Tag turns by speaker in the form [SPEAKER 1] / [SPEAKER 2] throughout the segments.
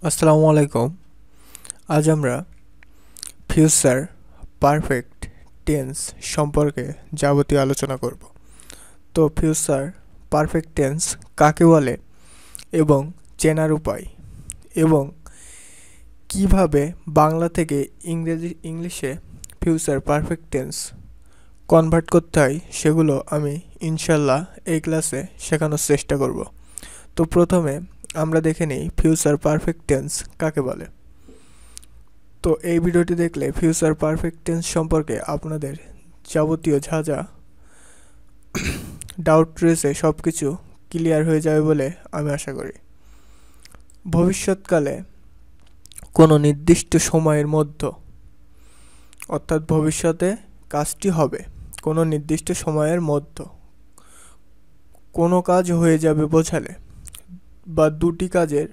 [SPEAKER 1] আসসালামু আলাইকুম। আজ আমরা ফিউচার পারফেক্ট টেন্স সম্পর্কে যাবতীয় আলোচনা করব। তো ফিউচার পারফেক্ট টেন্স কাকে বলে এবং চেনার উপায় এবং কিভাবে বাংলা থেকে ইংলিশে ফিউচার পারফেক্ট টেন্স কনভার্ট করতে হয় সেগুলো আমি ইনশাল্লাহ এই ক্লাসে শেখানোর চেষ্টা করব। তো প্রথমে আমরা দেখে নিই ফিউচার পারফেক্ট টেন্স কাকে বলে। তো এই ভিডিওটি দেখলে ফিউচার পারফেক্ট টেন্স সম্পর্কে আপনাদের যাবতীয় যা যা ডাউট রয়েছে সব কিছু ক্লিয়ার হয়ে যাবে বলে আমি আশা করি। ভবিষ্যৎকালে কোনো নির্দিষ্ট সময়ের মধ্যে, অর্থাৎ ভবিষ্যতে কাজটি হবে কোনো নির্দিষ্ট সময়ের মধ্যে, কোনো কাজ হয়ে যাবে বোঝালে বা দুটি কাজের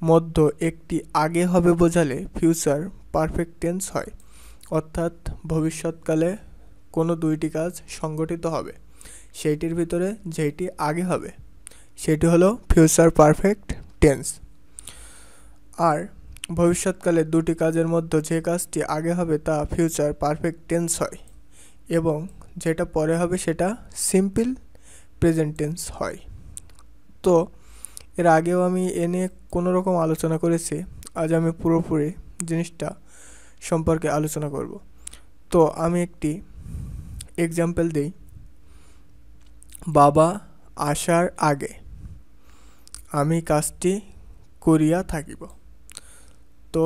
[SPEAKER 1] মধ্যে একটি আগে হবে বোঝালে ফিউচার পারফেক্ট টেন্স হয়। অর্থাৎ ভবিষ্যৎকালে কোনো দুইটি কাজ সংগঠিত হবে, সেইটির ভিতরে যেটি আগে হবে সেটি হলো ফিউচার পারফেক্ট টেন্স। আর ভবিষ্যৎকালে দুটি কাজের মধ্যে যে কাজটি আগে হবে তা ফিউচার পারফেক্ট টেন্স হয় এবং যেটা পরে হবে সেটা সিম্পল প্রেজেন্ট টেন্স হয়। তো এর আগেও আমি এ নিয়ে কোনো রকম আলোচনা করেছি, আজ আমি পুরোপুরি জিনিসটা সম্পর্কে আলোচনা করব। তো আমি একটি এক্সাম্পল দিই। বাবা আসার আগে আমি কাজটি করিয়া থাকিব। তো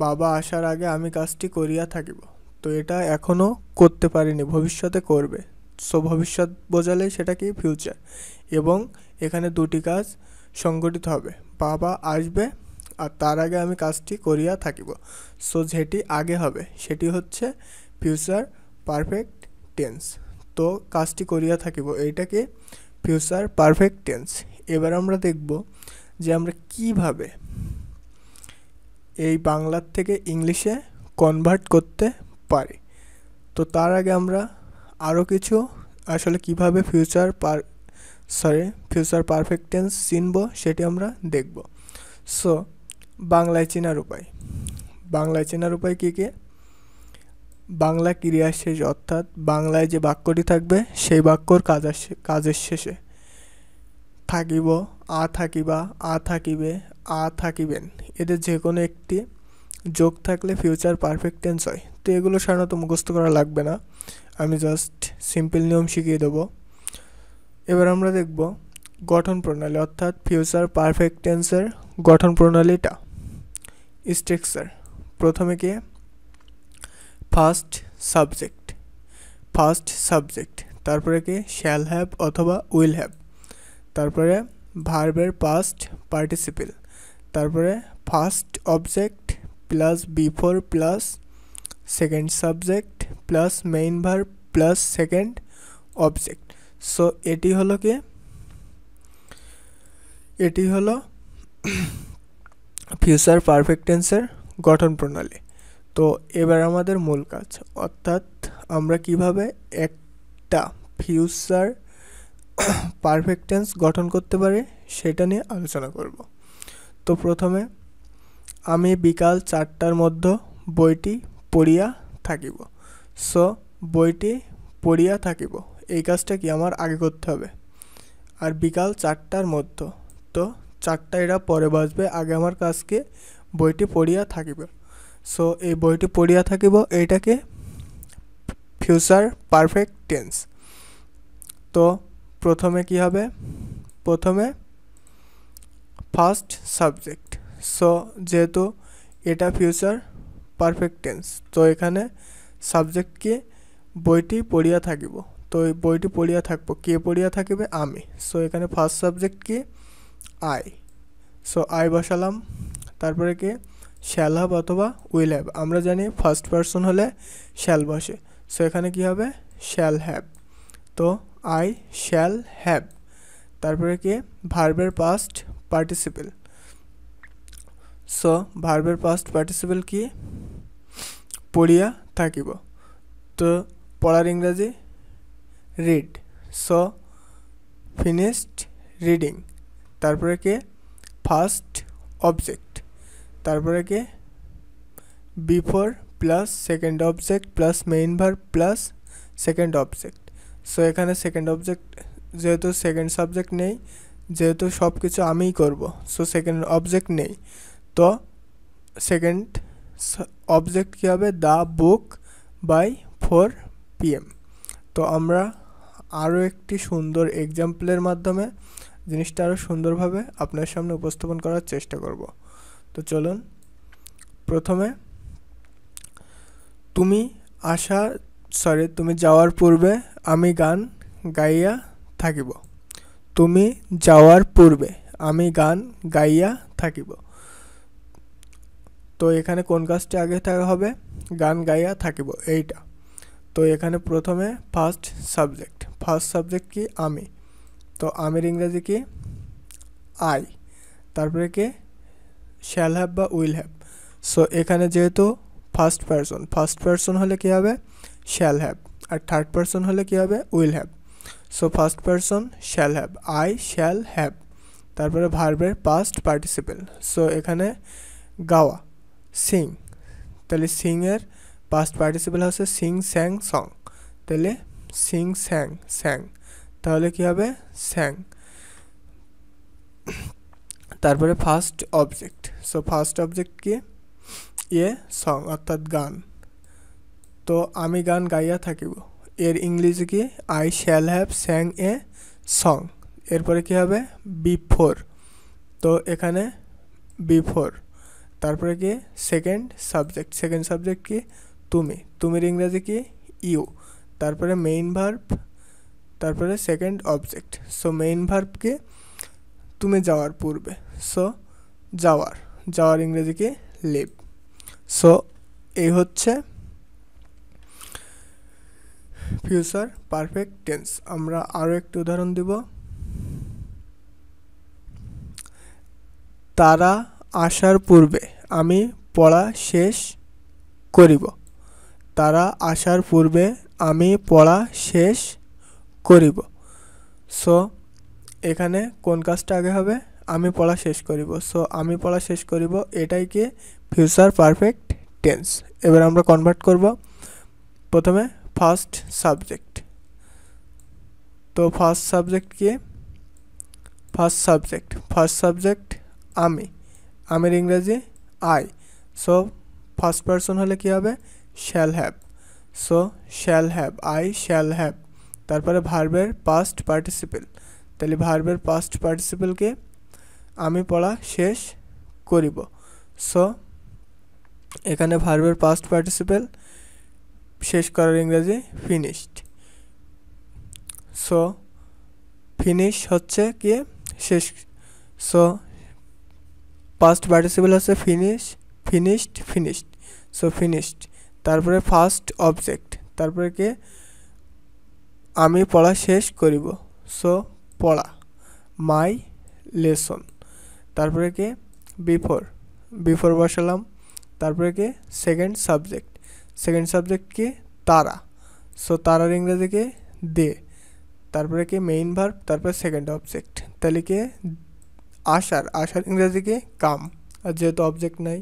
[SPEAKER 1] বাবা আসার আগে আমি কাজটি করিয়া থাকিব, তো এটা এখনও করতে পারিনি, ভবিষ্যতে করবে। সো ভবিষ্যৎ বোঝালেই সেটা কি ফিউচার, এবং এখানে দুটি কাজ সংগঠিত হবে, বাবা আসবে আর তার আগে আমি কাজটি করিয়া থাকিব। সো যেটি আগে হবে সেটি হচ্ছে ফিউচার পারফেক্ট টেন্স। তো কাজটি করিয়া থাকিব এইটাকে ফিউচার পারফেক্ট টেন্স। এবার আমরা দেখব যে আমরা কিভাবে এই বাংলার থেকে ইংলিশে কনভার্ট করতে পারি। তো তার আগে আমরা আরও কিছু আসলে কিভাবে ফিউচার পারফেক্ট টেন্স চিনব সেটি আমরা দেখব। সো বাংলায় চেনার উপায় কী কী? বাংলা ক্রিয়া শেষ, অর্থাৎ বাংলায় যে বাক্যটি থাকবে সেই বাক্যর কাজের শেষে থাকিব, আ থাকিবা, আ থাকিবে, আ থাকিবেন, এদের যে কোনো একটি যোগ থাকলে ফিউচার পারফেক্ট টেন্স হয়। তো এগুলো সাধারণত মুখস্থ করা লাগবে না, আমি জাস্ট সিম্পল নিয়ম শিখিয়ে দেবো। এবার আমরা দেখব গঠন প্রণালী, অর্থাৎ ফিউচার পারফেক্ট টেন্সের গঠন প্রণালীটা। স্ট্রাকচার, প্রথমে কি ফার্স্ট সাবজেক্ট, তারপরে কি শ্যাল হ্যাভ অথবা উইল হ্যাভ, তারপরে ভার্বের পাস্ট পার্টিসিপেল, তারপরে first object plus before plus second subject plus main verb plus second object. So এটি হলো ফিউচার পারফেক্ট টেন্সের গঠন প্রণালী। তো এবার আমাদের মূল কাজ, অর্থাৎ আমরা কিভাবে একটা ফিউচার পারফেক্ট টেন্স গঠন করতে পারি সেটা নিয়ে আলোচনা করব। তো প্রথমে আমি বিকাল 4টার মধ্যে বইটি পড়িয়া থাকিব। সো বইটি পড়িয়া থাকিব এই কাজটা কি আমার আগে করতে হবে, আর বিকাল 4টার মধ্যে, তো 4টা এরা পরে বাজবে, আগে আমার কাজকে বইটি পড়িয়া থাকিব। সো এই বইটি পড়িয়া থাকিব এইটাকে ফিউচার পারফেক্ট টেন্স। তো প্রথমে কি হবে, প্রথমে ফার্স্ট সাবজেক্ট। সো যেহেতু এটা ফিউচার পারফেক্ট টেন্স, তো এখানে সাবজেক্ট কি বইটি পড়িয়া থাকিব, তো এই বইটি পড়িয়া থাকবো, কে পড়িয়া থাকিবে? আমি। সো এখানে ফার্স্ট সাবজেক্ট কি আই, সো আই বসালাম। তারপরে কি শ্যাল হ্যাভ অথবা উইল হ্যাভ, আমরা জানি ফার্স্ট পারসন হলে শ্যাল বসে, সো এখানে কি হবে শ্যাল হ্যাভ, তো আই শ্যাল হ্যাভ। তারপরে কি ভার্বের পাস্ট পার্টিসিপেল, সো ভার্বের পাস্ট পার্টিসিপেল কি পড়িয়া থাকিব, তো পড়ার ইংরাজি রিড, সো ফিনিশড রিডিং। তারপরে কি ফার্স্ট অবজেক্ট, তারপরে কি before plus second object plus main verb plus second object. So এখানে সেকেন্ড অবজেক্ট যেহেতু সেকেন্ড সাবজেক্ট নেই, যেহেতু সব কিছু আমিই করব, সো সেকেন্ড অবজেক্ট নেই, তো সেকেন্ড অবজেক্ট কী হবে, দ্য বুক বাই 4 PM। তো আমরা আরও একটি সুন্দর এক্সাম্পলের মাধ্যমে জিনিসটা আরও সুন্দরভাবে আপনার সামনে উপস্থাপন করার চেষ্টা করব। তো চলুন, প্রথমে তুমি যাওয়ার পূর্বে আমি গান গাইয়া থাকিব। তুমি যাওয়ার পূর্বে আমি গান গাইয়া থাকিব। তো এখানে কোন কাজটা আগে থাকা হবে, গান গাইয়া থাকিব এইটা। তো এখানে প্রথমে ফার্স্ট সাবজেক্ট কি, আমি। তো আমির ইংরেজি কি, আই। তারপরে কি, শ্যাল হ্যাভ বা উইল হ্যাভ। সো এখানে যেহেতু ফার্স্ট পারসন হলে কি হবে, শ্যাল হ্যাভ, আর থার্ড পারসন হলে কি হবে, will have. So first person shall have, I shall have. তারপরে ভার্বের পাস্ট পার্টিসিপেল। সো এখানে গাওয়া, সিং, তাহলে সিংয়ের পাস্ট পার্টিসিপেল হচ্ছে সিং, স্যাং, সং। তাহলে সিং, স্যাং, তাহলে কি হবে, স্যাং। তারপরে first object. So first object কি, সং অর্থাৎ গান। তো আমি গান গাইয়া থাকিব, এর ইংলিশে কি, I shall have স্যাং a song. এরপরে কি হবে, বিফোর। তো এখানে বিফোর। তারপরে কি, সেকেন্ড সাবজেক্ট কি, তুমির ইংরেজি কি, ইউ। তারপরে মেইন ভার্ব, তারপরে second object. So main verb কি, তুমি যাওয়ার পূর্বে, সো যাওয়ার ইংরেজি কি, লিভ। সো এই হচ্ছে ফিউচার পারফেক্ট টেন্স। আমরা আরও একটি উদাহরণ দিব। তারা আসার পূর্বে আমি পড়া শেষ করিব। তারা আসার পূর্বে আমি পড়া শেষ করিব। সো এখানে কোন কাজটা আগে হবে, আমি পড়া শেষ করিব। সো আমি পড়া শেষ করিব, এটাই কি ফিউচার পারফেক্ট টেন্স। এবার আমরা কনভার্ট করব। প্রথমে ফার্স্ট সাবজেক্ট। তো ফার্স্ট সাবজেক্ট কি, ফার্স্ট সাবজেক্ট আমি, আমির ইংরেজি আই। সো ফার্স্ট পারসন হলে কি হবে, shall have. So shall have, I shall have. তারপরে ভার্বের পাস্ট পার্টিসিপেল। তাহলে ভার্বের পাস্ট পার্টিসিপেলকে আমি পড়া শেষ করিব। সো এখানে ভার্বের পাস্ট পার্টিসিপেল শেষ করার ইংরেজি ফিনিশড। সো ফিনিশ হচ্ছে কি, শেষ। সো পাস্ট পার্টিসিপেল হচ্ছে ফিনিশড। So finished. তারপরে ফার্স্ট অবজেক্ট, তারপরে কি, আমি পড়া শেষ করিব। সো পড়া, মাই লেসন। তারপরে কি, বিফোর বসালাম। তারপরে কি, সেকেন্ড সাবজেক্ট কি, তারা। সো তারার ইংরেজি কি, দে। তারপরে কি, মেইন ভার্ব, তারপরে সেকেন্ড অবজেক্ট। তাহলে কি, আসার ইংরেজি কি, কাম। আর যেহেতু অবজেক্ট নাই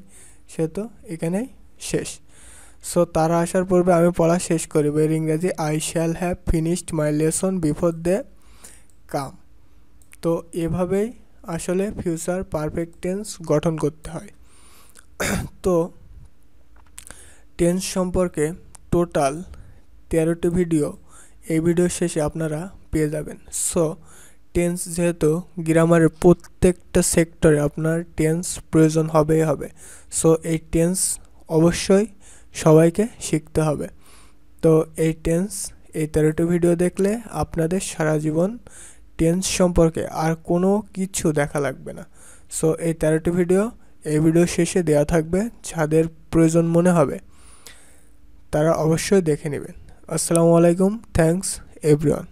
[SPEAKER 1] সেহেতু এখানেই শেষ। সো তারা আসার পূর্বে আমি পড়া শেষ করিব, এর ইংরেজি I shall have finished my lesson before they come. তো এভাবেই আসলে ফিউচার পারফেক্ট টেন্স গঠন করতে হয়। তো টেন্স সম্পর্কে টোটাল 13টি ভিডিও এই ভিডিওর শেষে আপনারা পেয়ে যাবেন। সো টেন্স যেহেতু গ্রামারের প্রত্যেকটা সেক্টরে আপনার টেন্স প্রয়োজন হবেই হবে। সো এই টেন্স অবশ্যই সবাইকে শিখতে হবে। তো এই 13টি ভিডিও দেখলে আপনাদের সারা জীবন টেন্স সম্পর্কে আর কোনো কিছু দেখা লাগবে না। সো এই 13টি ভিডিও এই ভিডিও শেষে দেওয়া থাকবে, যাদের প্রয়োজন মনে হবে তারা অবশ্যই দেখে নেবেন। আসসালামু আলাইকুম, থ্যাঙ্কস এভরিওয়ান।